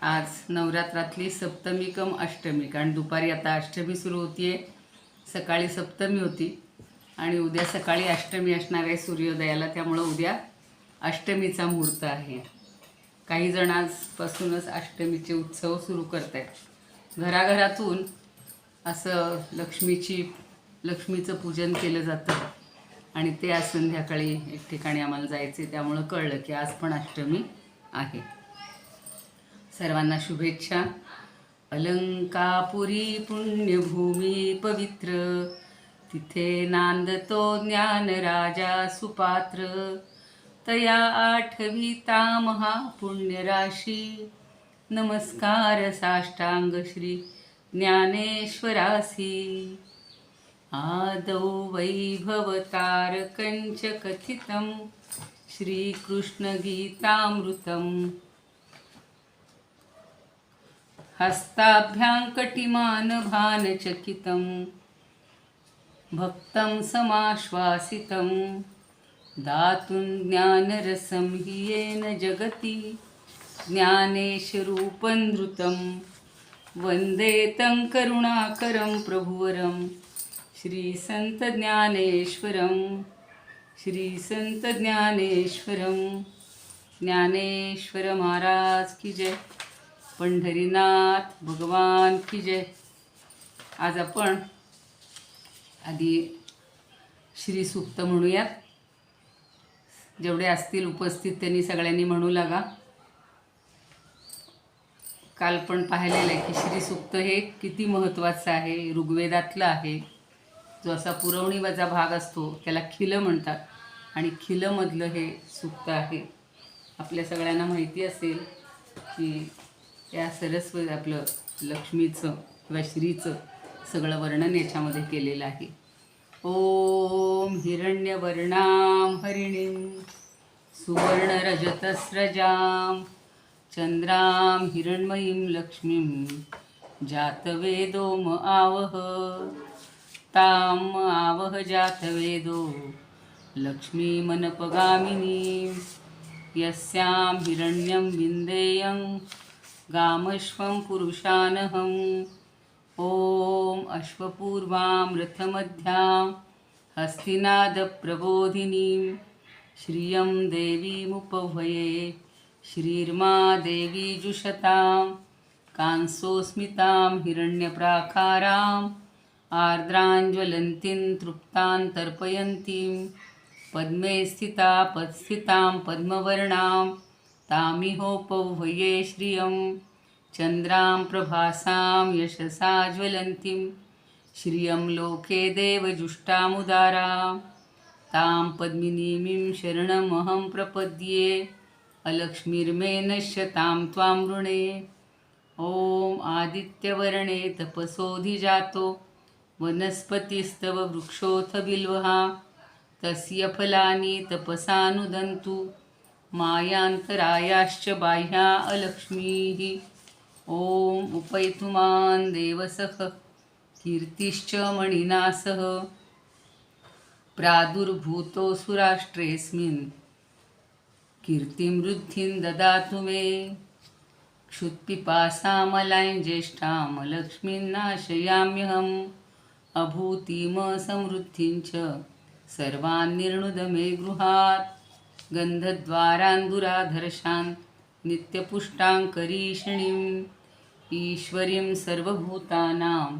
आज नवरात्रातली सप्तमी कम अष्टमी, कारण दुपारी आता अष्टमी सुरू होती आहे. सकाळी सप्तमी होती आणि उद्या सकाळी अष्टमी असणार आहे सूर्योदयाला. त्यामुळं उद्या अष्टमीचा मुहूर्त आहे. काही जण आजपासूनच अष्टमीचे उत्सव सुरू करत आहेत. घराघरातून असं लक्ष्मीचं पूजन केलं जातं आणि ते आज संध्याकाळी एक ठिकाणी आम्हाला जायचे, त्यामुळं कळलं की आज पण अष्टमी आहे. सर्वांना शुभेच्छा. अलंकापुरी पुण्यभूमी पवित्र, तिथे नांदतो ज्ञान राजा सुपात्र. तया आठविता महापुण्यराशी, नमस्कार साष्टांग श्री ज्ञानेश्वरासी. आदौ वैभवतारकंच कथितं, श्रीकृष्णगीतामृतम्. हस्ताभ्यां कटिमानभानचकितं, भक्तं समाश्वासितं. दातुं ज्ञानरसं हि येन जगति, ज्ञानेशरूपं धृतं. वन्दे तं करुणाकरं प्रभुवरं, श्रीसंतज्ञानेश्वरं. श्रीसंतज्ञानेश्वरं. ज्ञानेश्वर महाराज की जय. पंढरीनाथ भगवान की जय. आज आपण आधी श्री सूक्त म्हणूयात. जेवढे असतील उपस्थित त्यांनी सगळ्यांनी म्हणू लागा. काल पण पाहिलेलं आहे की श्री सूक्त हे किती महत्त्वाचं आहे. ऋग्वेदातलं आहे. जो असा पुरवणीचा भाग असतो त्याला खिल म्हणतात आणि खिलमधलं हे सूक्त आहे. आपल्या सगळ्यांना माहिती असेल की या सरस्वती आपलं लक्ष्मीचं किंवा श्रीचं सगळं वर्णन याच्यामध्ये केलेलं आहे. ओम हिरण्यवर्णां हरिणीं सुवर्णरजतस्रजां चंद्रां हिरण्मयीं लक्ष्मीं जातवेदो म आवह. ताम आवह जातवेदो लक्ष्मीमनपगामिनीं, यस्यां हिरण्यं विन्देयं गामश्वं पुरुषानहम्. ओम अश्वपूर्वां रथमध्यां हस्तिनादप्रबोधिनीं, श्रियं देवीमुपह्वये. श्रीर्मा देवी जुषतां, कांसोस्मितां हिरण्यप्राकारां, आर्द्राञ्ज्वलन्तीं तृप्तां तर्पयन्तीं. पद्मे स्थितां पद्मवर्णां, तामिहोपह्वये श्रियं. चन्द्रां प्रभासां यशसा ज्वलन्तीं, श्रियं लोके देवजुष्टामुदारां. तां पद्मिनीमीं शरणमहं प्रपद्ये, अलक्ष्मीर्मे नश्यतां त्वां वृणे. ॐ आदित्यवर्णे तपसोऽधिजातो, वनस्पतिस्तव वृक्षोऽथ बिल्वः. तस्य फलानि तपसानुदन्तु, मायान्तरायाश्च बाह्या अलक्ष्मीः. ॐ उपैतुमान् देवसः कीर्तिश्च मणिना सह, प्रादुर्भूतोऽसुराष्ट्रेऽस्मिन् कीर्तिं वृद्धिं ददातु मे. क्षुत्पिपासामलां ज्येष्ठां लक्ष्मीं नाशयाम्यहम्. अभूतिमसमृद्धिं च सर्वान् निर्णुद मे गृहात्. गन्धद्वारान् दुराधर्षान् नित्यपुष्टां करीषिणीम्. ईश्वरीं सर्वभूतानां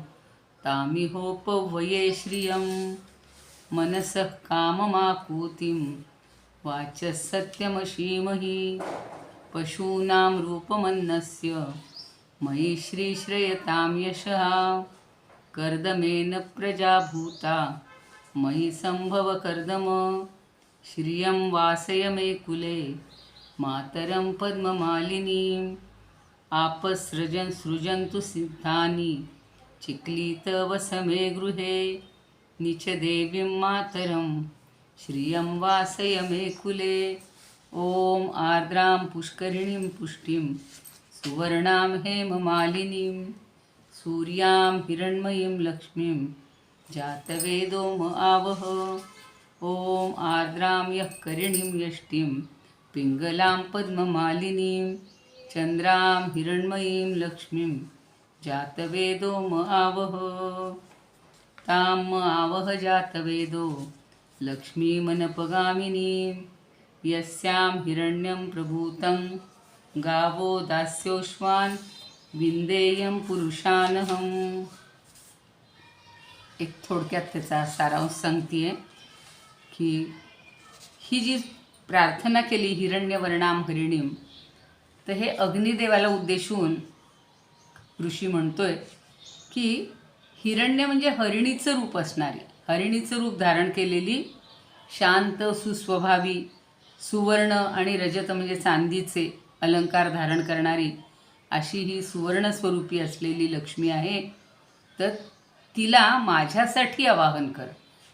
तामिहोपह्वये श्रियं. मनसः काममाकूतिं वाचः सत्यमशीमहि. पशूनां रूपमन्नस्य मयि श्रीश्रयतां यशः. कर्दमेन प्रजाभूता मयि सम्भव कर्दम. श्रियं वासय मे कुले मातरं पद्ममालिनीं. सृजन्तु सिद्धानि चिक्लीतवस मे गृहे. निचदेवीं मातरं श्रियं वासय मे कुले. ॐ आर्द्रां पुष्करिणीं पुष्टिं सुवर्णां हेममालिनीं. सूर्यां हिरण्मयीं लक्ष्मीं जातवेदो म आवह. ॐ आर्द्रां यः करिणीं यष्टिं पिङ्गलां पद्ममालिनीं. चंद्रां हिरण्मयीं लक्ष्मीं जातवेदो म आवह तां म आवह जातवेदो लक्ष्मीमनपगामिनीं यस्यां हिरण्यं प्रभूतं गावो दास्योश्वान् विंदेयं पुरुषानहम्. एक थोडक्यात त्याचा सारांश सांगते की ही जी प्रार्थना केली हिरण्यवर्णाम हरिणीम, तर हे अग्निदेवाला उद्देशून ऋषी म्हणतोय की हिरण्य म्हणजे हरिणीचं रूप असणारी, हरिणीचं रूप धारण केलेली, शांत सुस्वभावी, सुवर्ण आणि रजत म्हणजे चांदीचे अलंकार धारण करणारी अशी ही सुवर्णस्वरूपी असलेली लक्ष्मी आहे. तर तिला माझ्यासाठी आवाहन कर.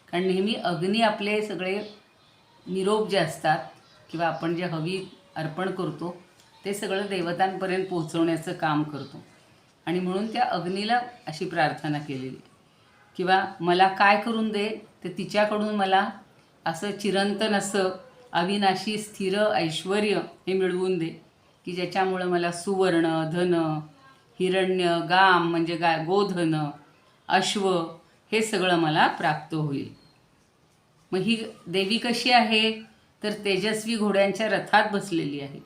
कारण नेहमी अग्नी आपले सगळे निरोप जे असतात किंवा आपण जे हवी अर्पण करतो ते सगळं देवतांपर्यंत पोहोचवण्याचं काम करतो. आणि म्हणून त्या अग्नीला अशी प्रार्थना केलेली. किंवा मला काय करून दे, तर तिच्याकडून मला असं चिरंतन असं अविनाशी स्थिर ऐश्वर्य हे मिळवून दे की ज्याच्यामुळं मला सुवर्ण, धन, हिरण्य, गाम म्हणजे गोधन, अश्व हे सगळं मला प्राप्त होईल. मग ही देवी कशी आहे, तर तेजस्वी घोड्यांच्या रथात बसलेली आहे.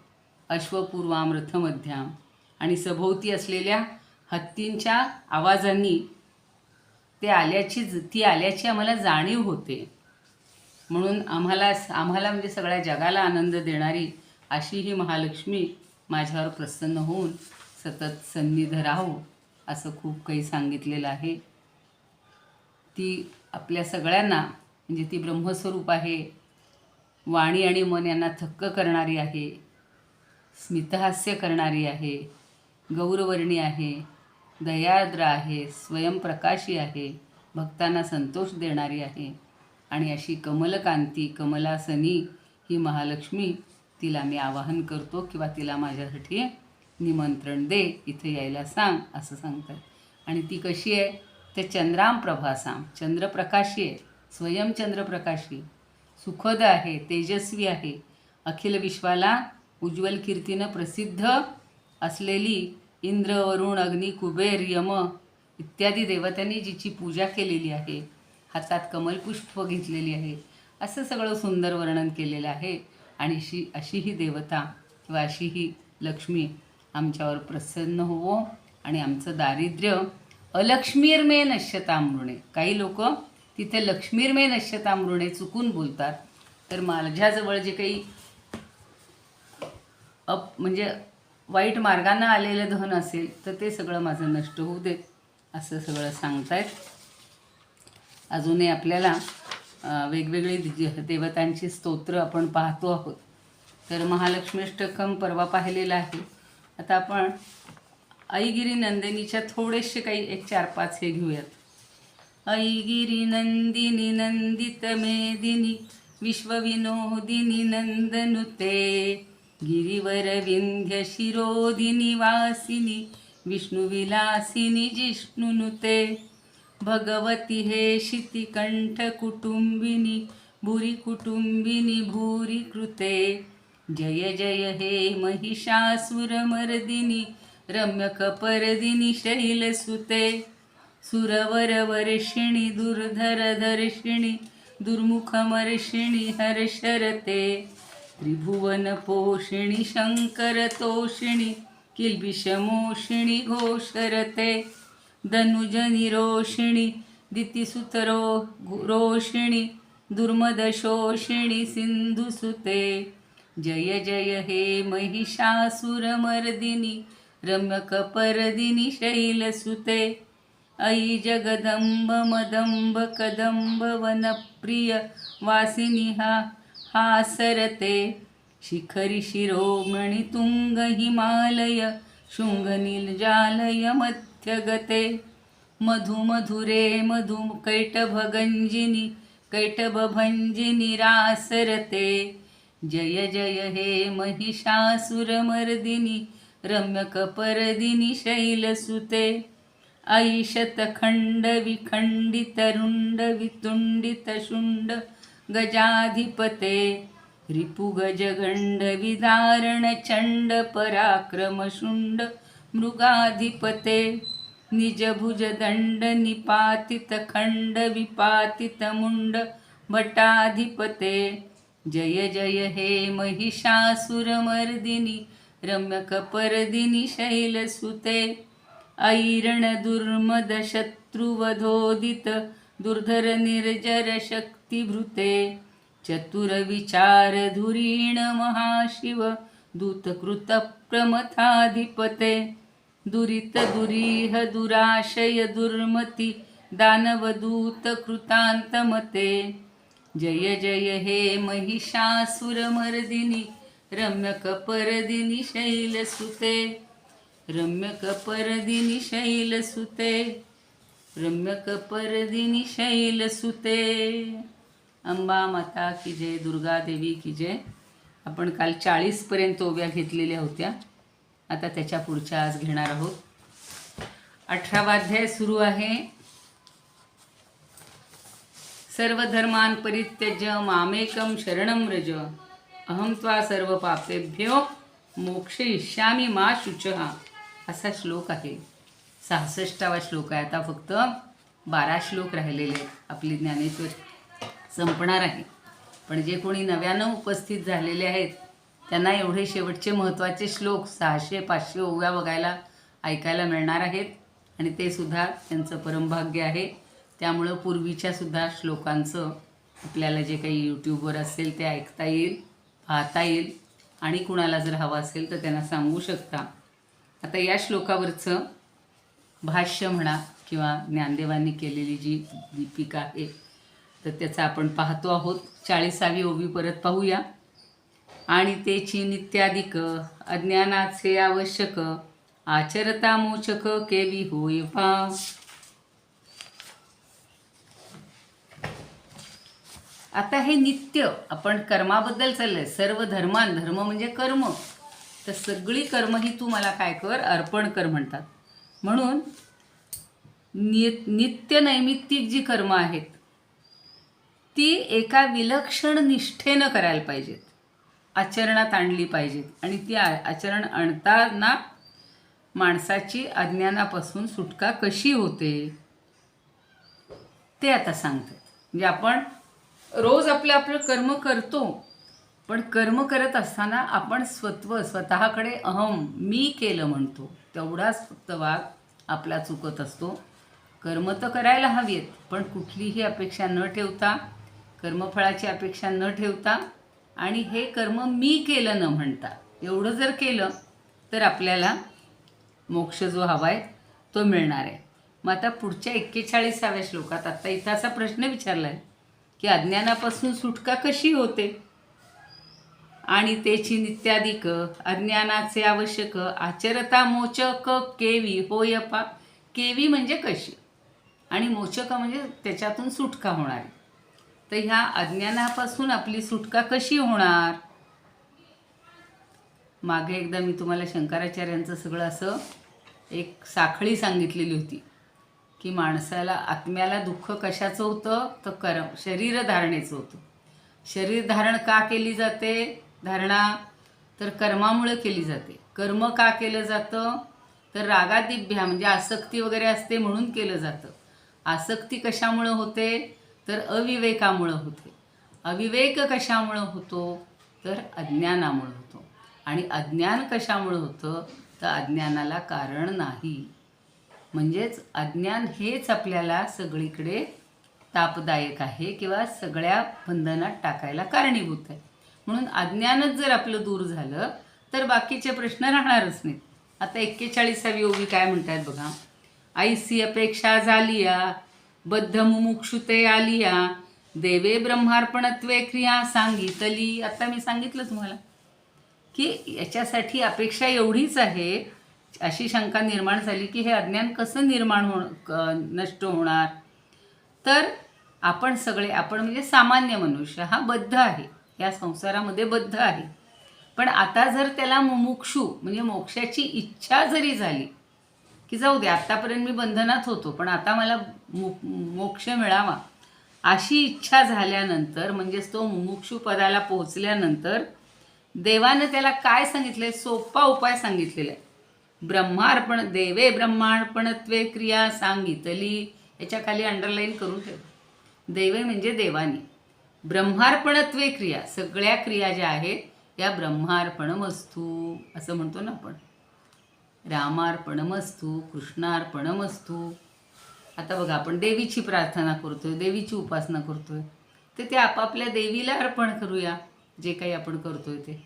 अश्वपूर्वाम रथमध्याम, आणि सभोवती असलेल्या हत्तींच्या आवाजांनी ती आल्याची आम्हाला जाणीव होते. म्हणून आम्हाला म्हणजे सगळ्या जगाला आनंद देणारी अशी ही महालक्ष्मी माझ्यावर प्रसन्न होऊन सतत सन्निध राहो असं खूप काही सांगितलेलं आहे. ती आपल्या सगळ्यांना म्हणजे ती ब्रह्मस्वरूप आहे, वाणी आणि मन यांना थक्क करणारी आहे, स्मितहास्य करणारी आहे, गौरवर्णी आहे, दयाद्र आहे, स्वयंप्रकाशी आहे, भक्तांना संतोष देणारी आहे. आणि अशी कमलकांती कमलासनी ही महालक्ष्मी, तिला मी आवाहन करतो किंवा तिला माझ्यासाठी निमंत्रण दे, इथे यायला सांग असं सांगतात. आणि ती कशी आहे, ते चंद्राम प्रभासाम, चंद्रप्रकाशी आहे, स्वयं चंद्रप्रकाशी, सुखद आहे, तेजस्वी आहे, अखिल विश्वाला उज्ज्वल कीर्तीनं प्रसिद्ध असलेली इंद्र, वरुण, अग्नी, कुबेर, यम इत्यादी देवतांनी जिची पूजा केलेली आहे, हातात कमलपुष्प घेतलेली आहे, असं सगळं सुंदर वर्णन केलेलं आहे. आणि अशी ही देवता किंवा अशी ही लक्ष्मी आमच्यावर प्रसन्न होवो आणि आमचं दारिद्र्य अलक्ष्मीर्मे नश्यतामृणे. काही लोक तिथे लक्ष्मीर्मे नश्यतामृणे चुकून बोलतात. तर माझ्याजवळ जे काही म्हणजे वाईट मार्गानं आलेलं धन असेल तर ते सगळं माझं नष्ट होऊ देत असं सगळं सांगतायत. अजूनही आपल्याला वेगवेगळी देवतांची स्तोत्र आपण पाहतो आहोत. तर महालक्ष्मीष्टकम परवा पाहिलेला आहे. आता आपण ऐगिरी नंदिनीच्या थोडेसे काही 1-4-5 हे घेऊयात. ऐगिरी नंदिनी नंदित मेदिनी विश्वविनोदिनी नंदनुते गिरिवर विंध्य शिरोदिनी वासिनी विष्णुविलासिनी जिष्णुनुते भगवती हे शितिकंठ कुटुंबिनी भूरी कुटुंबिनी भूरी कृते जय जय हे महिषासुरमर्दिनी रम्यकपर्दिनी शैलसुते सुरवरवर्षिणी दुर्धरदर्शिणी दुर्मुखमर्षिणी हर्षरते त्रिभुवनपोषिणी शङ्करतोषिणी किल्बिषमोषिणी घोषरते धनुजनिरोषिणी दितिसुतरो रोषिणी दुर्मदशोषिणी सिंधुसुते जय जय हे महिषासुरमर्दिनी रम्यकपर्दिनी शैलसुते ऐ जगदंब मदंब कदंब वनप्रिय वासिनी हासरते शिखरी शिरोमणि तुंग हिमालय शृंगनीलजालय मध्यगते मधुमधुरे मधु कैटभगंजिनी कैटभभंजिनी रासरते जय जय हे महिषासुरमर्दिनी रम्यकपर्दिनी शैलसुते ऐ शतखंड विखंडित रुंड वितुंडित शुंड गजाधिपते रिपुगजगंड विदारण चंड पराक्रम शुंड मृगाधिपते निजभुज दंड निपातित खंड विपातित मुंड भटाधिपते जय जय हे महिषासुरमर्दिनी रम्यकपर्दिनी शैलसुते ऐरण दुर्मद शत्रुवधोदित दुर्धर निर्जर शक्तिभृते चतुर विचार धुरीण महाशिव दूतकृत प्रमथाधिपते दुरित दुरीह दुराशय दुर्मती दानवदूत कृतांतमते जय जय हे महिषासुरमर्दिनी रम्यकपर्दिनी शैलसुते रम्यकपर्दिनी शैलसुते रम्यकपर्दिनी शैलसुते। अंबा माता की जय, दुर्गा देवी की जय। आपण काल 40 पर्यंत ओव्या घेतलेल्या होत्या, आता त्याच्या पुढच्या आज घेणार आहोत। 18वा अध्याय सुरू आहे। सर्वधर्मान् परित्यज्य मामेकं शरणं व्रज अहं त्वा सर्व पापेभ्यो मोक्षयिष्यामि मा शुचः, असा श्लोक आहे। 66वा श्लोक आहे। आता फक्त 12 श्लोक राहिलेले आहेत, आपली ज्ञानेश्वर संपणार आहे। पण जे कोणी नव्यानं उपस्थित झालेले आहेत त्यांना एवढे शेवटचे महत्त्वाचे श्लोक 600-500 ओव्या बघायला ऐकायला मिळणार आहेत, आणि ते सुद्धा त्यांचं परमभाग्य आहे। त्यामुळं पूर्वीच्या सुद्धा श्लोकांचं आपल्याला जे काही यूट्यूबवर असेल ते ऐकता येईल, पाहता येईल, आणि कुणाला जर हवं असेल तर त्यांना सांगू शकता। आता या श्लोकावरचं भाष्य म्हणा किंवा ज्ञानदेवांनी केलेली जी दीपिका आहे तर त्याचा आपण पाहतो आहोत। 40वी ओवी परत पाहूया। आणि तेची नित्याधिक अज्ञानाचे आवश्यक आचरता मोचक केवी होय पा। आता हे नित्य आपण कर्माबद्दल चाललंय। सर्व धर्मान, धर्म म्हणजे कर्म, तर सगळी कर्म ही तू मला काय कर, अर्पण कर म्हणतात। म्हणून नित्य नैमित्तिक जी कर्म आहेत ती एका विलक्षण निष्ठेनं करायला पाहिजेत, आचरणात आणली पाहिजेत। आणि ती आचरण आणताना माणसाची अज्ञानापासून सुटका कशी होते ते आता सांगतात। म्हणजे आपण रोज आपलं कर्म करतो, पण कर्म करत असताना आपण स्वतःकडे अहम, मी केलं म्हणतो, तेवढाच फक्त वाग आपला चुकत असतो। कर्म तर करायला हवीत, पण कुठलीही अपेक्षा न ठेवता, कर्मफळाची अपेक्षा न ठेवता, आणि हे कर्म मी केलं न म्हणता एवढं जर केलं तर आपल्याला मोक्ष जो हवा आहे तो मिळणार आहे। मग आता पुढच्या 41व्या श्लोकात आता इथं असा प्रश्न विचारला आहे की अज्ञानापासून सुटका कशी होते। आणि तेची नित्याधिक अज्ञानाचे आवश्यक आचरता मोचक केवी होय पा। केवी म्हणजे कशी, आणि मोचक म्हणजे त्याच्यातून सुटका होणार। तर ह्या अज्ञानापासून आपली सुटका कशी होणार। मागे एकदा मी तुम्हाला शंकराचार्यांचं सगळं असं एक साखळी सांगितलेली होती की माणसाला, आत्म्याला दुःख कशाचं होतं तर शरीर धारणेचं होतं। शरीर धारण का केली जाते धारणा, तर कर्मामुळे केली जाते। कर्म का केलं जातं तर रागादिभ्या म्हणजे आसक्ती वगैरे असते म्हणून केलं जातं। आसक्ती कशामुळं होते तर अविवेकामुळं होते। अविवेक कशामुळं होतो तर अज्ञानामुळं होतो। आणि अज्ञान कशामुळं होतं तर अज्ञानाला कारण नाही, म्हणजेच अज्ञान हेच आपल्याला सगळीकडे तापदायक आहे किंवा सगळ्या बंधनात टाकायला कारणीभूत आहे। म्हणून अज्ञानच जर आपलं दूर झालं तर बाकीचे प्रश्न राहणारच नाहीत। आता 41वी ओवी काय म्हणतात बघा। ऐसी अपेक्षा झालिया बद्ध मुमुक्षुते आलिया देवे ब्रह्मार्पणत्वे क्रिया सांगितली। आता मी सांगितलं तुम्हाला की याच्यासाठी अपेक्षा एवढीच आहे। अशी शंका निर्माण झाली की हे अज्ञान कसं नष्ट होणार, तर आपण म्हणजे सामान्य मनुष्य हा बद्ध आहे, या संसारामध्ये बद्ध आहे। पण आता जर त्याला मुमुक्षू म्हणजे मोक्षाची इच्छा जरी झाली की जाऊ दे आतापर्यंत मी बंधनात होतो पण आता मला मोक्ष मिळावा, अशी इच्छा झाल्यानंतर म्हणजेच तो मुमुक्षू पदाला पोहोचल्यानंतर देवानं त्याला काय सांगितलंय, सोपा उपाय सांगितलेला आहे. ब्रह्मार्पण देवे ब्रह्मार्पणत्वे क्रिया सांगितली, याच्या खाली अंडरलाईन करून ठेव. देवे म्हणजे देवानी, ब्रह्मार्पणत्वे क्रिया, सगळ्या क्रिया ज्या आहेत या ब्रह्मार्पणमस्तू असं म्हणतो ना आपण. रामार्पणमस्तू, कृष्णार्पणमस्तू. आता बघा आपण देवीची प्रार्थना करतोय, देवीची उपासना करतोय, तर ते आपापल्या देवीला अर्पण करूया. जे काही आपण करतोय ते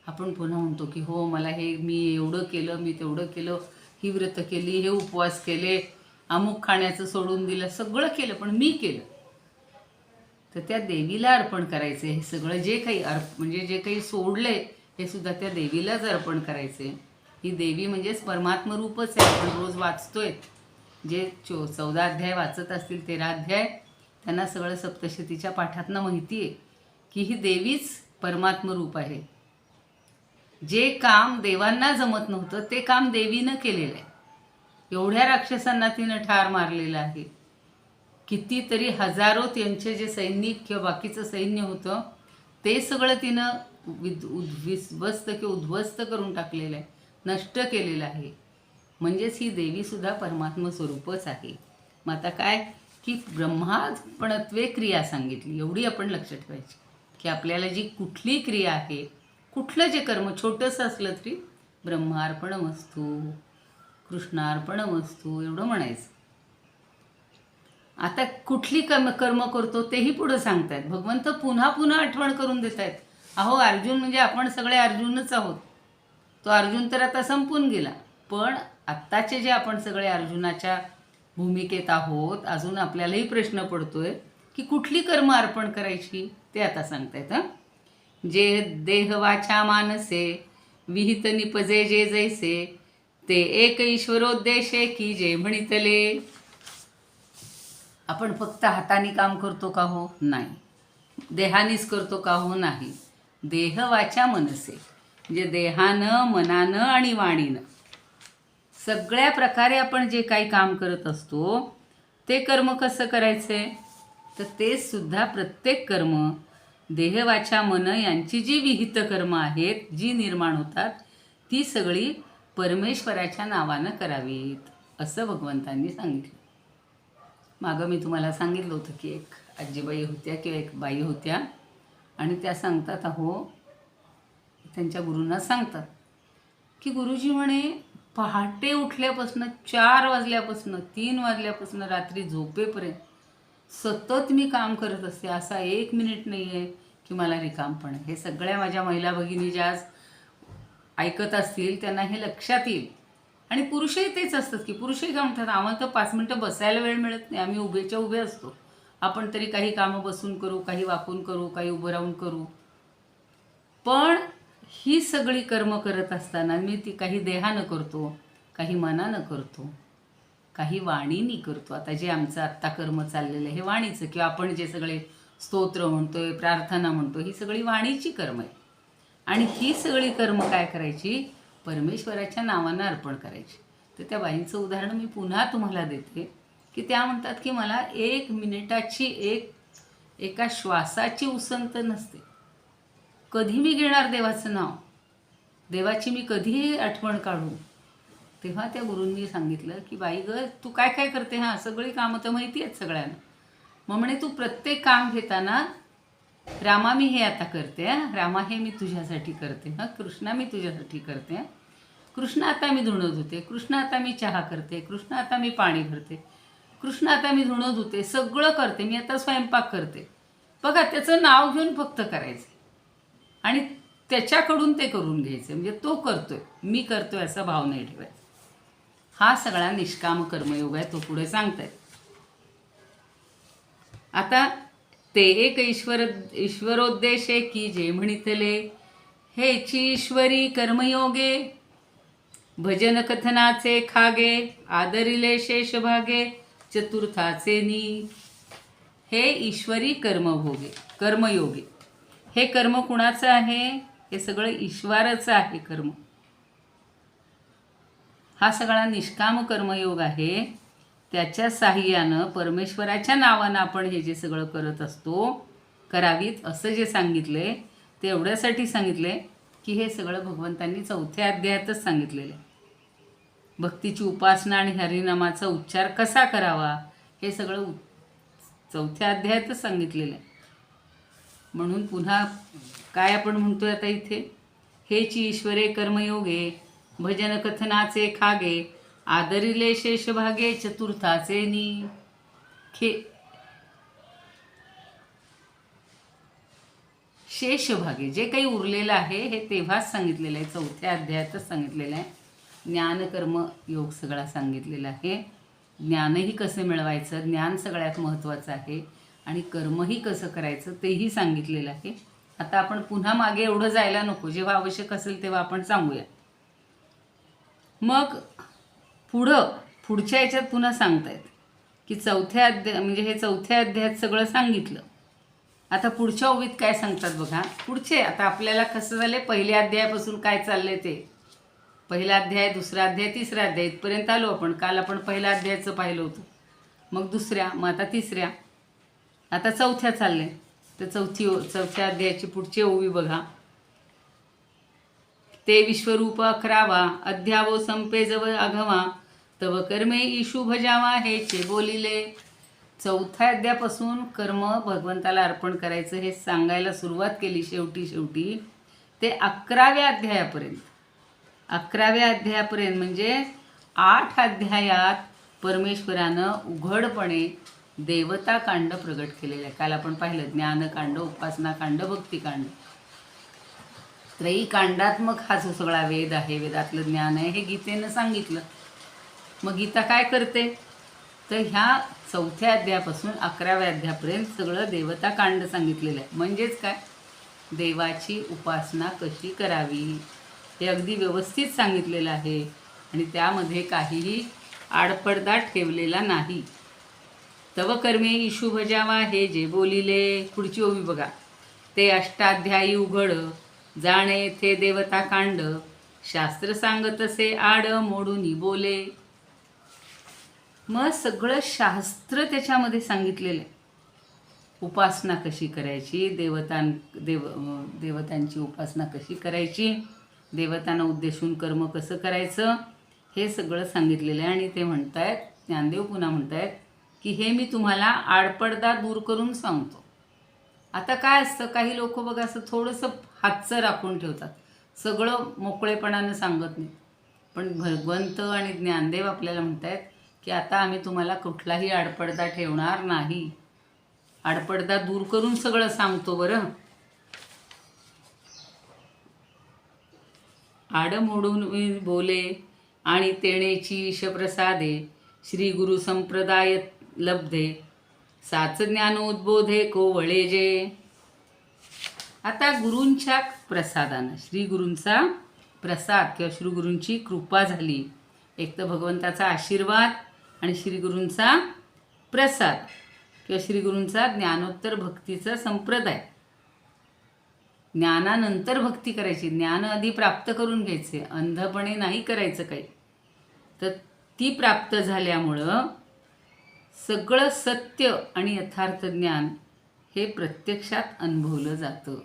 आपण पुन्हा म्हणतो की हो मला हे मी एवढं केलं, मी तेवढं केलं, ही व्रत केली, हे उपवास केले, अमुक खाण्याचं सोडून दिलं, सगळं केलं, पण मी केलं. तर त्या देवीला अर्पण करायचे. हे सगळं जे काही म्हणजे जे काही सोडलंय हे सुद्धा त्या देवीलाच अर्पण करायचे. ही देवी म्हणजेच परमात्म रूपच आहे. आपण रोज वाचतोय, जे 14 अध्याय वाचत असतील, 13 अध्याय, त्यांना सगळं सप्तशतीच्या पाठातनं माहिती आहे की ही देवीच परमात्म रूप आहे. जे काम देवांना जमत नव्हतं ते काम देवीनं केलेलं आहे. एवढ्या राक्षसांना तिनं ठार मारलेलं आहे. कितीतरी हजारो त्यांचे जे सैनिक किंवा बाकीचं सैन्य होतं ते सगळं तिनं उद्ध्वस्त करून टाकलेलं आहे, नष्ट केलेलं आहे. म्हणजेच ही देवीसुद्धा परमात्म स्वरूपच आहे. मग आता काय की ब्रह्मार्पणत्वे क्रिया सांगितली, एवढी आपण लक्षात ठेवायची की आपल्याला जी कुठली क्रिया आहे, कुठलं जे कर्म छोटंसं असलं तरी ब्रह्मार्पणमस्तू, कृष्णार्पणमस्तू एवढं म्हणायचं. आता कुठली कर्म करतो तेही पुढं सांगतायत. भगवंत पुन्हा पुन्हा आठवण करून देत आहेत. अहो अर्जुन म्हणजे आपण सगळे अर्जुनच आहोत. तो अर्जुन तर आता संपून गेला, पण आत्ताचे जे आपण सगळे अर्जुनाच्या भूमिकेत आहोत, अजून आपल्यालाही प्रश्न पडतोय की कुठली कर्म अर्पण करायची ते आता सांगतायत. जे देह वाचा मानसे विहित निपजे जे जैसे, ते एक ईश्वरोद्देशे की जे म्हणितले. आपण फक्त हाताने काम करतो का हो? नाही. देहानीच करतो का हो? नाही. देह वाचा मनसे म्हणजे देहानं, मनानं आणि वाणीनं सगळ्या प्रकारे आपण जे काही काम करत असतो ते कर्म कसं करायचे, तर ते सुद्धा प्रत्येक कर्म देह वाचा मन यांची जी विहित कर्म आहेत, जी निर्माण होतात, ती सगळी परमेश्वराच्या नावानं करावीत असं भगवंतांनी सांगितलं. मागं मी तुम्हाला सांगितलं होतं की एक आजीबाई होत्या किंवा एक बाई होत्या आणि त्या सांगतात, अहो त्यांच्या गुरूंना सांगतात की गुरुजी म्हणे पहाटे उठल्यापासून 4 वाजल्यापासून 3 वाजल्यापासून रात्री झोपेपर्यंत सतत मी काम करत असते. असा 1 मिनिट नाही आहे की मला रिकामपण आहे. हे सगळ्या माझ्या महिला भगिनी ज्या आज ऐकत असतील त्यांना हे लक्षात येईल. आणि पुरुषही तेच असतात की पुरुषही काय म्हणतात, आम्हाला तर 5 मिनटं बसायला वेळ मिळत नाही, आम्ही उभेच्या उभे असतो. आपण तरी काही कामं बसून करू, काही वाकून करू, काही उभं राहून करू. पण ही सगळी कर्म करत असताना मी ती काही देहानं करतो, काही मनानं करतो, काही वाणीनी करतो. आता जे आमचं आत्ता कर्म चाललेलं आहे हे वाणीचं, किंवा आपण जे सगळे स्तोत्र म्हणतोय, प्रार्थना म्हणतोय, ही सगळी वाणीची कर्म आहे. आणि ही सगळी कर्म काय करायची, परमेश्वराच्या नावानं अर्पण करायची. तर त्या बाईंचं उदाहरण मी पुन्हा तुम्हाला देते की त्या म्हणतात की मला 1 मिनिटाची एका श्वासाची उसंत नसते. कधी मी घेणार देवाचं नाव, देवाची मी कधीही आठवण काढू. तेव्हा त्या गुरूंनी सांगितलं की बाई ग तू काय काय करते, हां सगळी कामं तर माहिती आहेत सगळ्यांना. मग म्हणे तू प्रत्येक काम घेताना रामा मी हे आता करते, रामा हे मी तुझ्यासाठी करते, हां कृष्णा मी तुझ्यासाठी करते, कृष्ण आता मी धुणं धुते, कृष्ण आता मी चहा करते, कृष्ण आता मी पाणी भरते, कृष्ण आता मी धुणं धुते, सगळं करते, मी आता स्वयंपाक करते. बघा त्याचं नाव घेऊन फक्त करायचं आणि त्याच्याकडून ते करून घ्यायचं. म्हणजे तो करतोय, मी करतोय असा भाव नाही ठेवायचा. हा सगळा निष्काम कर्मयोग आहे, तो पुढे सांगतायत. आता ते एक ईश्वरोद्देशे की जे म्हणितले, हेची ईश्वरी कर्मयोगे भजन कथनाचे खागे, आदरिले शेष भागे चतुर्थाचे नी. हे ईश्वरी कर्मयोगे. हे कर्म कुणाचं आहे, हे सगळं ईश्वराचं आहे कर्म. हा सगळा निष्काम कर्मयोग आहे. त्याच्या साह्यानं परमेश्वराच्या नावानं आपण हे जे सगळं करत असतो करावीत असं जे सांगितले ते एवढ्यासाठी सांगितले की हे सगळं भगवंतांनी 4थ्या अध्यायातच सांगितलेलं आहे. भक्तीची उपासना आणि हरिनामाचा उच्चार कसा करावा हे सगळं 4थ्या अध्यायातच सांगितलेलं आहे. म्हणून पुन्हा काय आपण म्हणतोय आता इथे, हेची ईश्वरे कर्मयोगे भजन कथनाचे खागे आदरिले शेषभागे चतुर्थाचे नी खे. शेषभागे जे काही उरलेलं आहे हे तेव्हाच सांगितलेलं आहे, 4थ्या अध्यायातच सांगितलेलं आहे. ज्ञान कर्म योग सगळा सांगितलेला आहे. ज्ञानही कसं मिळवायचं, ज्ञान सगळ्यात महत्त्वाचं आहे, आणि कर्मही कसं करायचं तेही सांगितलेलं आहे. आता आपण पुन्हा मागे एवढं जायला नको, जेव्हा आवश्यक असेल तेव्हा आपण सांगूया. मग पुढच्या याच्यात पुन्हा सांगतायत की 4थ्या अध्याय म्हणजे हे 4थ्या अध्यायात सगळं सांगितलं. आता पुढच्या ओवीत काय सांगतात बघा. पुढचे आता आपल्याला कसं झालं, पहिल्या अध्यायापासून काय चाललंय ते, पहिला अध्याय, दुसरा अध्याय, तिसरा अध्याय इथपर्यंत आलो आपण. काल आपण पहिल्या अध्यायाचं पाहिलं होतं, मग दुसऱ्या, मग आता तिसऱ्या, आता 4थ्या चालले. तर 4थ्या अध्यायाची पुढची ओवी बघा. ते विश्वरूप 11वा अध्यावो संपे जव अघवा तव कर्मे ईशू भजावा हेचे बोलिले. 4थ्या अध्यायापासून कर्म भगवंताला अर्पण करायचं हे सांगायला सुरुवात केली शेवटी ते 11व्या अध्यायापर्यंत. 11व्या अध्यायापर्यंत म्हणजे 8 अध्यायात परमेश्वरानं उघडपणे देवताकांड प्रगट केलेलं आहे. काल आपण पाहिलं ज्ञानकांड, उपासनाकांड, भक्तिकांड, त्रयीकांडात्मक हा जो सगळा वेद आहे, वेदातलं ज्ञान आहे, हे गीतेनं सांगितलं. मग गीता काय करते, तर ह्या 4थ्या अध्यायापासून 11व्या अध्यायापर्यंत सगळं देवताकांड सांगितलेलं आहे. म्हणजेच काय, देवाची उपासना कशी करावी हे अगदी व्यवस्थित सांगितलेलं आहे, आणि त्यामध्ये काहीही आडपडदा ठेवलेला नाही. तव कर्मे ईशू भजावा हे जे बोलिले. पुढची ओवी बघा. ते अष्टाध्यायी उघड जाणे थे देवता कांड शास्त्र सांगतसे आड मोडूनी बोले. मग सगळं शास्त्र त्याच्यामध्ये सांगितलेलं आहे. उपासना कशी करायची, देवतांची उपासना कशी करायची, देवतांना उद्देशून कर्म कसं करायचं, हे सगळं सांगितलेलं आहे. आणि ते म्हणतायत, ज्ञानदेव पुन्हा म्हणतायत की हे मी तुम्हाला आडपडदा दूर करून सांगतो. आता काय असतं, काही लोक बघा असं थोडंसं हातचं राखून ठेवतात, सगळं मोकळेपणानं सांगत नाही. पण भगवंत आणि ज्ञानदेव आपल्याला म्हणतायत की आता आम्ही तुम्हाला कुठलाही आडपडदा ठेवणार नाही, आडपडदा दूर करून सगळं सांगतो बरं. आड मोडून बोले आणि तेणेची ईशप्रसादे श्री गुरु संप्रदाय लब्धे साच ज्ञान उद्बोधे कोवळे जे. आता गुरूंच्या प्रसादानं, श्री गुरूंचा प्रसाद किंवा श्री गुरूंची कृपा झाली. एक तर भगवंताचा आशीर्वाद आणि श्री गुरूंचा प्रसाद किंवा श्री गुरूंचा ज्ञानोत्तर भक्तीचा संप्रदाय. ज्ञानानंतर भक्ती करायची, ज्ञान आधी प्राप्त करून घ्यायचे, अंधपणे नाही करायचं काही. तर ती प्राप्त झाल्यामुळं सगळं सत्य आणि यथार्थ ज्ञान हे प्रत्यक्षात अनुभवलं जातं.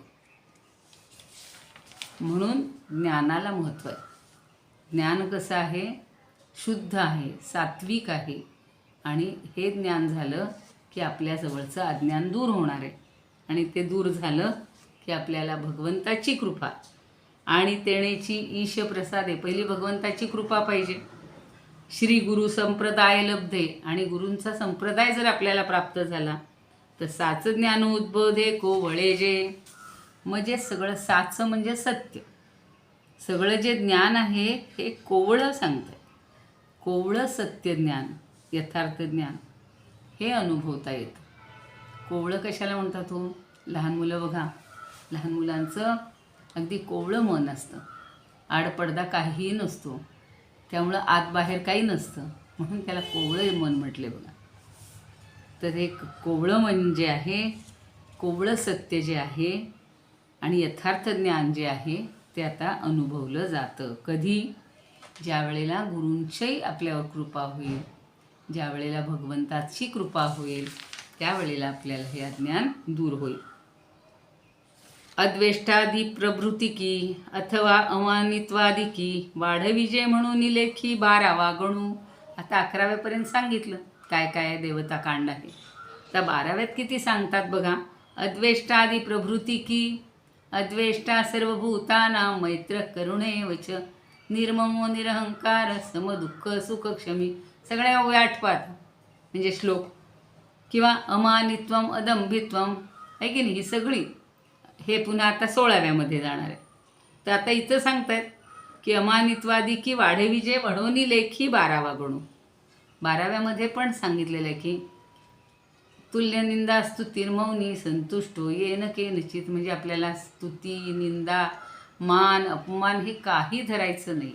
म्हणून ज्ञानाला महत्त्व आहे. ज्ञान कसं आहे, शुद्ध आहे, सात्विक आहे, आणि हे ज्ञान झालं की आपल्याजवळचं अज्ञान दूर होणार आहे, आणि ते दूर झालं की आपल्याला भगवंताची कृपा आणि तेणेची ईश प्रसादे. पहिली भगवंताची कृपा पाहिजे, श्री गुरु संप्रदाय लब्धे, आणि गुरूंचा संप्रदाय जर आपल्याला प्राप्त झाला तर साच ज्ञान उद्बोधे कोवळे जे. म्हणजे सगळं साच म्हणजे सत्य, सगळं जे ज्ञान आहे हे कोवळं सांगतं, कोवळं सत्य ज्ञान, यथार्थ ज्ञान हे अनुभवता येतं. कोवळं कशाला म्हणतात हो, लहान मुलं बघा, लहान मुलांचं अगदी कोवळं मन असतं, आडपडदा काहीही नसतो, त्यामुळं आत बाहेर काही नसतं, म्हणून त्याला कोवळं मन म्हटले बघा. तर हे कोवळं मन जे आहे, कोवळं सत्य जे आहे आणि यथार्थ ज्ञान जे आहे ते आता अनुभवलं जातं. कधी, ज्या वेळेला गुरूंच्याही आपल्यावर कृपा होईल, ज्या वेळेला भगवंताची कृपा होईल त्यावेळेला आपल्याला हे अज्ञान दूर होईल. अद्वेष्टादी प्रभृतिकी अथवा अमानित्वादिकी वाढविजे म्हणून लेखी 12वा गणू. आता 11व्यापर्यंत सांगितलं काय काय देवता कांड आहे. तर 12व्यात किती सांगतात बघा. अद्वेष्टादी प्रभृतिकी, अद्वेष्टा सर्वभूतानां मैत्र करुणेवच, निर्ममो निरहंकार समदुःख सुखक्षमी. सगळ्या 8 म्हणजे श्लोक. किंवा अमानित्वम अदंभित्वम आहे की नाही, ही सगळी हे पुन्हा आता 16व्यामध्ये जाणार आहे. तर आता इथं सांगतायत की अमानित्वादी की वाढविजे वढोनी लेखी 12वा गणू. 12व्यामध्ये पण सांगितलेलं आहे की तुल्य निंदा स्तुतिर्मौनी संतुष्टो येन केनचित. म्हणजे आपल्याला स्तुती निंदा मान अपमान हे काही धरायचं नाही.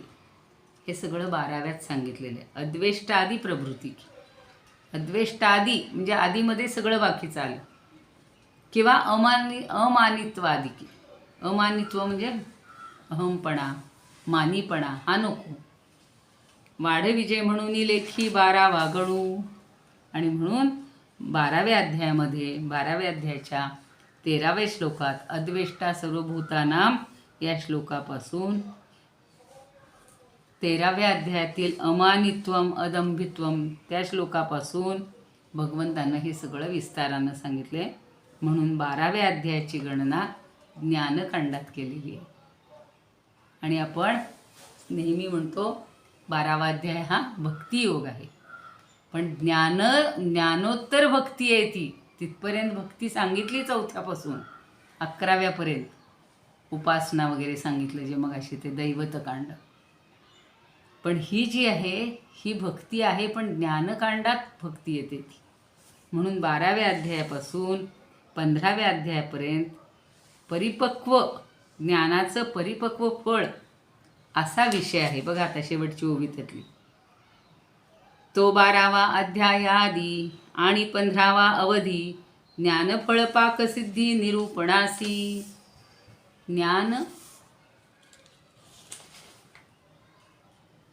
हे सगळं 12व्यात सांगितलेलं आहे. अद्वेष्टादी प्रभृती, अद्वेष्टादी म्हणजे आधीमध्ये सगळं बाकीचं आलं. किंवा अमानित्वादिकी, अमानित्व म्हणजे अहमपणा मानीपणा हा नको. वाढविजे म्हणून लेखी 12वा गणू. आणि म्हणून 12व्या अध्यायामध्ये 12व्या अध्यायाच्या 13व्या श्लोकात अद्वेष्टा सर्वभूतानां या श्लोकापासून 13व्या अध्यायातील अमानित्वम अदंभित्वम त्या श्लोकापासून भगवंतानं हे सगळं विस्तारानं सांगितले. म्हणून 12व्या अध्यायाची गणना ज्ञानकांडात केलेली आहे. आणि आपण नेहमी म्हणतो 12वा अध्याय हा भक्तियोग आहे. पण ज्ञानोत्तर भक्ती आहे ती. तिथपर्यंत भक्ती सांगितली 4थ्यापासून 11व्यापर्यंत. उपासना वगैरे सांगितलं जे मग अशी ते दैवतकांड. पण ही जी आहे ही भक्ती आहे, पण ज्ञानकांडात भक्ती येते ती. म्हणून 12व्या अध्यायापासून 15व्या अध्यायापर्यंत परिपक्व ज्ञानाचं परिपक्व फळ असा विषय आहे. बघा आता शेवटची ओवी त्यातली. तो 12वा अध्यायादी आणि 15वा अवधी ज्ञानफळ पाकसिद्धी निरूपणासी. ज्ञान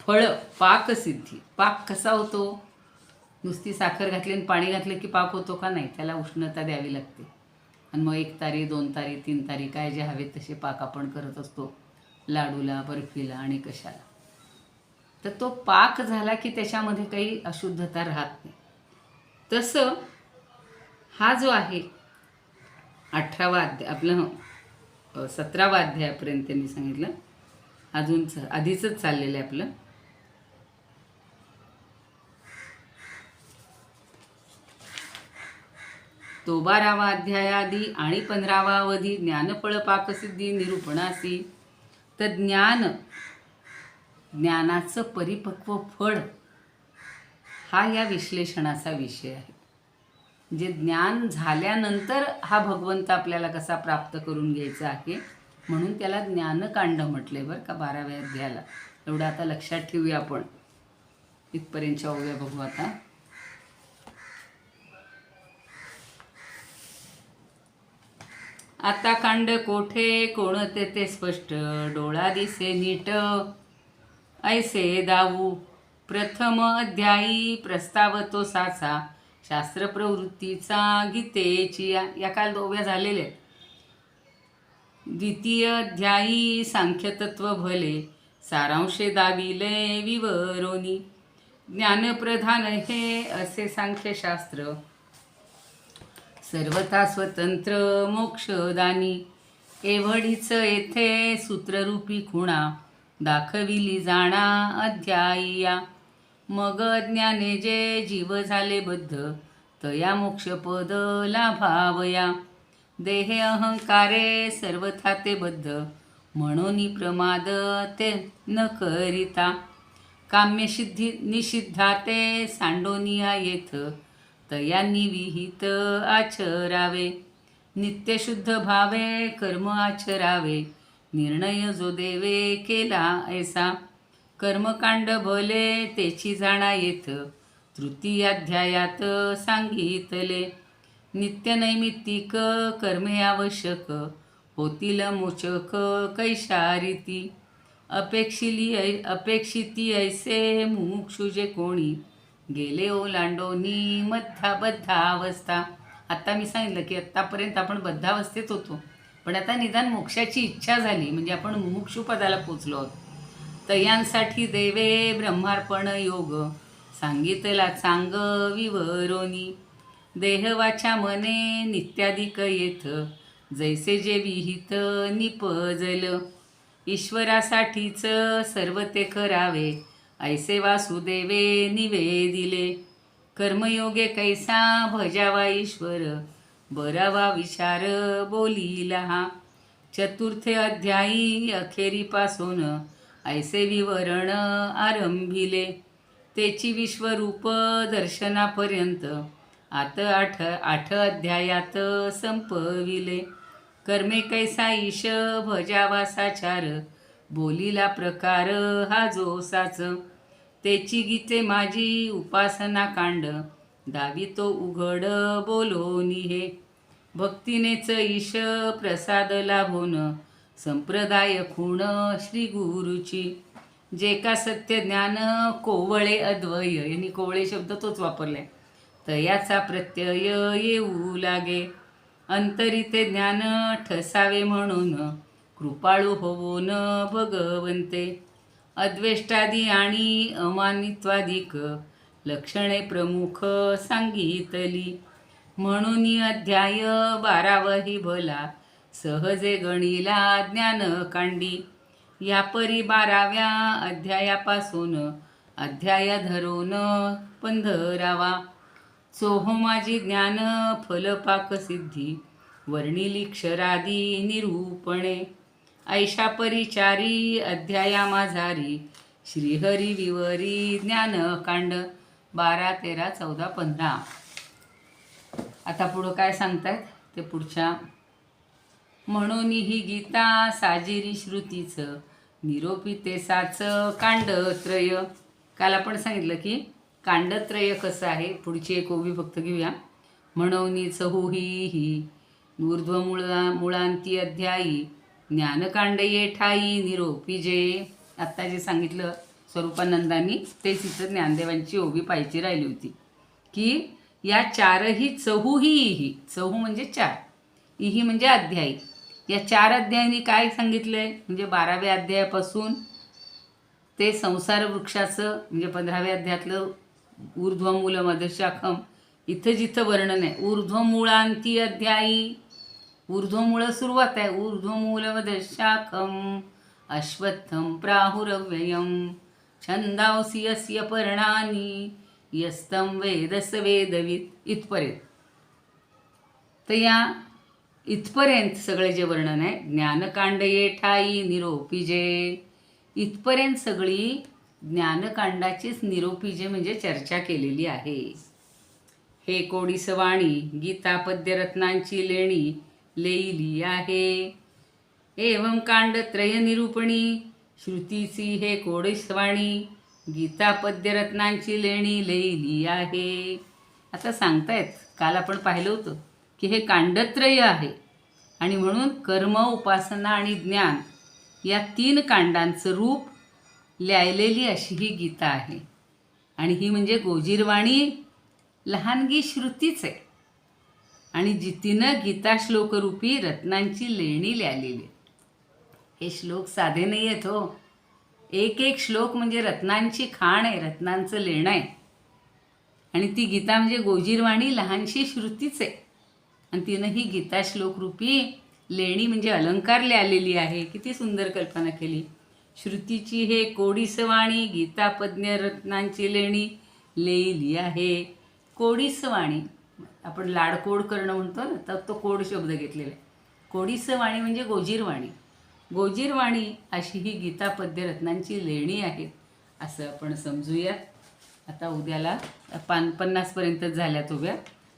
फळ पाकसिद्धी. पाक कसा होतो? नुसती साखर घातली आणि पाणी घातलं की पाक होतो का? नाही, त्याला उष्णता द्यावी लागते. आणि मग 1 तारी 2 तारी 3 तारी काय जे हवे तसे पाक आपण करत असतो, लाडूला बर्फीला आणि कशाला. तर तो पाक झाला की त्याच्यामध्ये काही अशुद्धता राहत नाही. तसं हा जो आहे 18वा अध्याय आपलं 17वा अध्यायापर्यंत त्यांनी सांगितलं. अजून आधीचंच चाललेलं आहे आपलं. तो 12वा अध्यायादी आणि 15वा अवधी ज्ञानफळ पाकसिद्धी निरूपणासी. तर ज्ञानाचं परिपक्व फळ हा या विश्लेषणाचा विषय आहे. जे ज्ञान झाल्यानंतर हा भगवंत आपल्याला कसा प्राप्त करून घ्यायचा आहे, म्हणून त्याला ज्ञानकांड म्हटले बरं का 12व्या अध्यायाला. एवढं आता लक्षात ठेवूया आपण. इथपर्यंतच्या ओव्या बघू आता. आता कांड कोठे कोणते ते स्पष्ट, डोळा दिसे नीट ऐसे दाऊ. प्रथम अध्यायी प्रस्ताव तो साचा, शास्त्र प्रवृत्तीचा गीतेची. या काल ओव्या झालेल्या आहेत. द्वितीय अध्यायी सांख्यतत्व भले, सारांशे दाविले विवरोनी. ज्ञानप्रधान हे असे सांख्यशास्त्र, सर्वथा स्वतंत्र मोक्षदानी. एवढीच येथे सूत्ररूपी खुणा, दाखविली जाणा अध्यायी. मग ज्ञाने जे जीव झाले बद्ध, तया मोक्षपद लाभावया. देहे अहंकारे सर्वथा ते बद्ध, म्हणून प्रमाद ते न करिता. काम्यसिद्धी निषिद्धा ते सांडोनिया येथ, तयांनी विहित आचरावे. नित्यशुद्ध भावे कर्म आचरावे, निर्णय जो देवे केला ऐसा. कर्मकांड भले तेची जाणा येथ, तृतीयाध्यायात सांगितले. नित्यनैमित्तिक कर्मे आवश्यक, होतील मोचक कैशारीती. अपेक्षिती ऐसे मुमुक्षु जे कोणी, गेले ओलांडोनी मध्या बद्धावस्था. आत्ता मी सांगितलं की आत्तापर्यंत आपण बद्धावस्थेत होतो, पण आता निदान मोक्षाची इच्छा झाली म्हणजे आपण मुमुक्षू पदाला पोचलो आहोत. तयांसाठी देवे ब्रह्मार्पण योग सांगितला चांग विवरोनी. देहवाच्या मने नित्याधिक येथ जैसे जे विहित निपजल. ईश्वरासाठीच सर्व ते करावे ऐसे वासुदेवे निवेदिले. कर्मयोगे कैसा भजावा ईश्वर बरावा विचार बोलिला हा. चतुर्थे अध्यायी अखेरीपासून ऐसे विवरण आरंभिले. तेची विश्वरूप दर्शनापर्यंत आठ अध्यायात संपविले. कर्मे कैसा ईश भजावा साचार बोलिला प्रकार हा जो साच. तेची गीते माझी उपासना कांड दावी तो उघड बोलोनी हे. भक्तीनेच ईश प्रसाद लाभून संप्रदाय खूण श्री गुरुची. जे का सत्य ज्ञान कोवळे अद्वय, यांनी कोवळे शब्द तोच वापरलाय. तयाचा प्रत्यय येऊ लागे. अंतरी ते ज्ञान ठसावे म्हणून कृपाळू होऊन भगवंते. अद्वेष्टादी आणि अमानित्वादिक लक्षणे प्रमुख सांगितली. म्हणून अध्याय 12 भला सहजे गणिला ज्ञानकांडी. या परी 12व्या अध्यायापासून अध्याय धरून 15वा. चोहो माझी ज्ञान फलपाक सिद्धी वर्णिली क्षरादी निरूपणे. ऐशा परिचारी अध्याया माझारी श्रीहरी विवरी ज्ञानकांड. 12, 13, 14, 15. आता पुढं काय सांगतायत ते पुढच्या. म्हणून ही गीता साजिरी श्रुतीचं निरोपिते साच कांडत्रय. काल आपण सांगितलं की कांडत्रय कसं आहे. पुढची एक ओवी फक्त घेऊया. म्हणून चहुही मुळांती अध्यायी ज्ञानकांड ये ठाई निरोपीजे. आत्ता जे सांगितलं स्वरूपानंदांनी तेच इथं ज्ञानदेवांची ओवी पाहिजे राहिली होती की या चारही चहुही, चहू म्हणजे 4, इही म्हणजे अध्यायी. या 4 अध्यायांनी काय सांगितलं आहे म्हणजे 12व्या अध्यायापासून ते संसार वृक्षाचं म्हणजे 15व्या अध्यायातलं ऊर्ध्वमूल मधशाखम इथं जिथं वर्णन आहे. ऊर्ध्वमूळांती अध्यायी, ऊर्ध्वमूळ सुरुवात आहे. ऊर्ध्वमूल मधशाखम अश्वत्थम प्राहुरव्ययम छंदांसी यस्य पर्णानि यस्तं वेदस वेदवित इथपर्यंत. तर या इथपर्यंत सगळे जे वर्णन आहे ज्ञानकांड ये ठाई निरोपीजे, इथपर्यंत सगळी ज्ञानकांडाचीच निरोपीजे म्हणजे चर्चा केलेली आहे. हे कोडीसवाणी गीता पद्यरत्नांची लेणी लेईली आहे. एवं कांडत्रय निरूपणी श्रुतीची हे कोडीसवाणी गीता पद्यरत्नांची लेणी लेईली आहे. आता सांगतायत काल आपण पाहिलं होतं की हे कांडत्रय आहे आणि म्हणून कर्म, उपासना आणि ज्ञान या 3 कांडांचं रूप लिहिलेली अशी ही गीता आहे. आणि ही म्हणजे गोजीरवाणी लहानगी श्रुतीच आहे आणि जितीनं गीता श्लोकरूपी रत्नांची लेणी लिहिलेली. हे श्लोक साधे नाही आहेत हो. एक एक श्लोक म्हणजे रत्नांची खाण आहे, रत्नांचं लेणं आहे. आणि ती गीता म्हणजे गोजीरवाणी लहानशी श्रुतीच आहे आणि तिनं ही गीता श्लोकरूपी लेणी म्हणजे अलंकार लिहिलेली आहे. किती सुंदर कल्पना केली. श्रुतीची हे कोडीसवाणी गीता पद्य रत्नांची लेणी लेईली आहे. कोडीसवाणी आपण लाडकोड करणं म्हणतो ना, तर तो कोड शब्द घेतलेला आहे. कोडीसवाणी म्हणजे गोजीरवाणी. गोजीरवाणी अशी ही गीता पद्य रत्नांची लेणी आहेत असं आपण समजूया. आता उद्याला 50पर्यंतच झाल्यात उभ्या.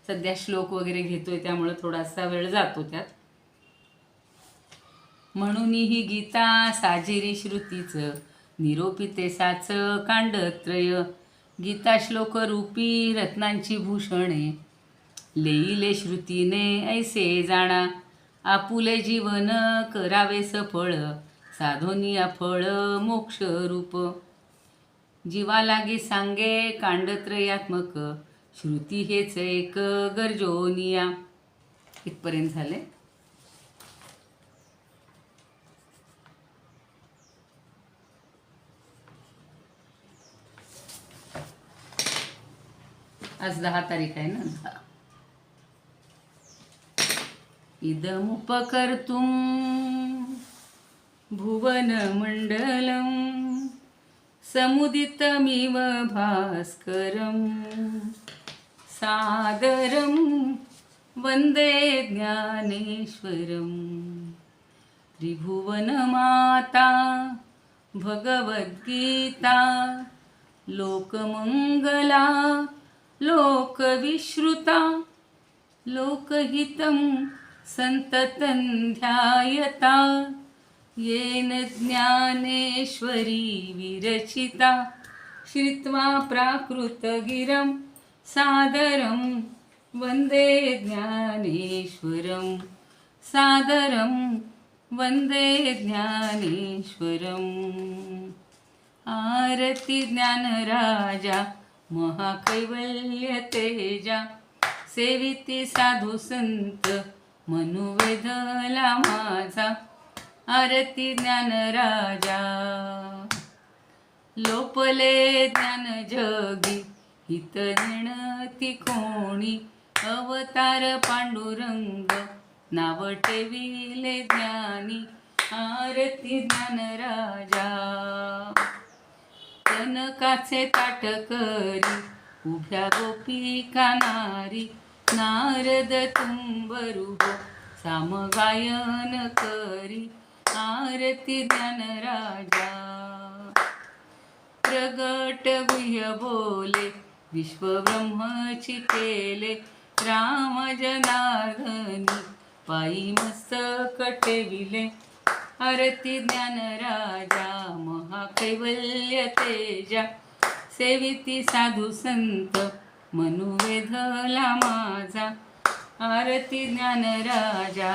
सध्या श्लोक वगैरे घेतोय त्यामुळे थोडासा वेळ जातो त्यात. म्हणून ही गीता साजिरी श्रुतीचं निरोपिते साच कांडत्रय. गीता श्लोक रूपी रत्नांची भूषणे लेईले श्रुतीने ऐसे जाणा. आपुले जीवन करावे सफळ साधोनी फळ मोक्ष रूप. जीवा लागी सांगे कांडत्रयात्मक श्रुती हेच एक गर्जोनिया. इथपर्यंत झाले. आज 10 तारीख आहे ना. 10. इदमुपकर्तुं भुवनमण्डलं समुदितमिव भास्करं सादरं वन्दे ज्ञानेश्वरं. त्रिभुवनमाता भगवद्गीता लोकमङ्गला लोकविश्रुता लोकहितं संततं ध्यायता येन ज्ञानेश्वरी विरचिता. श्रुत्वा प्राकृतगिरं सादरं वन्दे ज्ञानेश्वरं सादरं वन्दे ज्ञानेश्वरम्. आरती ज्ञानराजा महाकैवल्य तेजा सेविती साधू संत मनुवेधला माझा. आरती ज्ञानराजा लोपले ज्ञान जगी हित ती कोणी. अवतार पांडुरंग नाव ठेविले ज्ञानी. आरती ज्ञानराजा कनकाचे ताट करी उभ्या गोपिका नारी. नारद तुंबरुह सामगायन करी. आरती ज्ञानराजा प्रगट गुह्य बोले विश्वब्रह्मची केले. राम जनार्दनी पायी मस्तक ठेविले. आरती ज्ञानराजा महाकैवल्य तेजा सेविती साधू संत मनुवेधला माझा. आरती ज्ञानराजा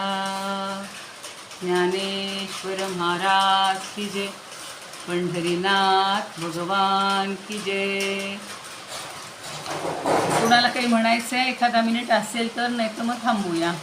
ज्ञानेश्वर महाराज की जय. पंढरीनाथ भगवान की जय. कुणाला काही म्हणायचं आहे एखादा मिनिट असेल तर, नाही तर मग थांबूया.